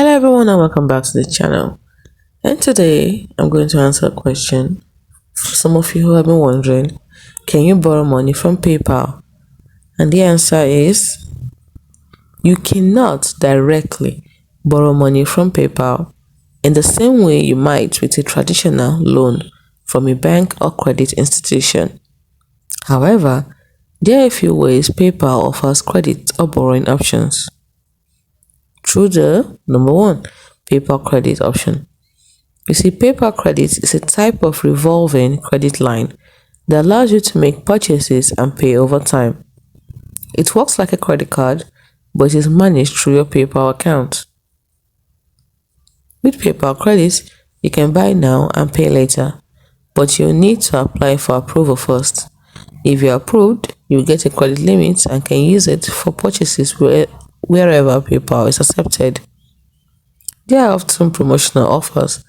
Hello everyone and welcome back to the channel. And today I'm going to answer a question for some of you who have been wondering, can you borrow money from PayPal? And the answer is you cannot directly borrow money from PayPal in the same way you might with a traditional loan from a bank or credit institution. However, there are a few ways PayPal offers credit or borrowing options. Through the number one, PayPal credit option. You see, PayPal credit is a type of revolving credit line that allows you to make purchases and pay over time. It works like a credit card, but it is managed through your PayPal account. With PayPal credit, you can buy now and pay later, but you'll need to apply for approval first. If you're approved, you get a credit limit and can use it for purchases wherever PayPal is accepted. There are often promotional offers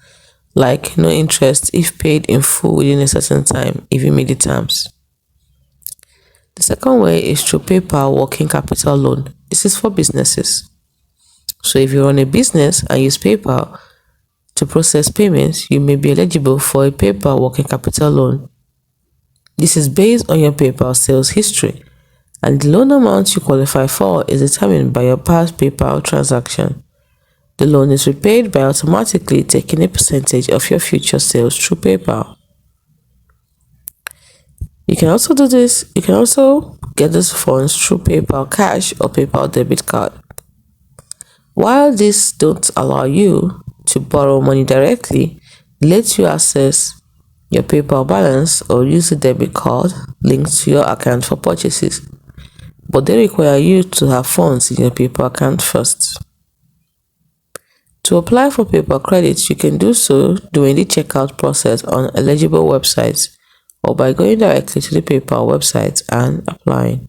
like no interest if paid in full within a certain time if you meet the terms. The second way is through PayPal working capital loan. This is for businesses. So if you run a business and use PayPal to process payments, you may be eligible for a PayPal working capital loan. This is based on your PayPal sales history, and the loan amount you qualify for is determined by your past PayPal transaction. The loan is repaid by automatically taking a percentage of your future sales through PayPal. You can also get these funds through PayPal Cash or PayPal debit card. While these don't allow you to borrow money directly, it lets you access your PayPal balance or use a debit card linked to your account for purchases, but they require you to have funds in your PayPal account first. To apply for PayPal credits, you can do so during the checkout process on eligible websites or by going directly to the PayPal website and applying.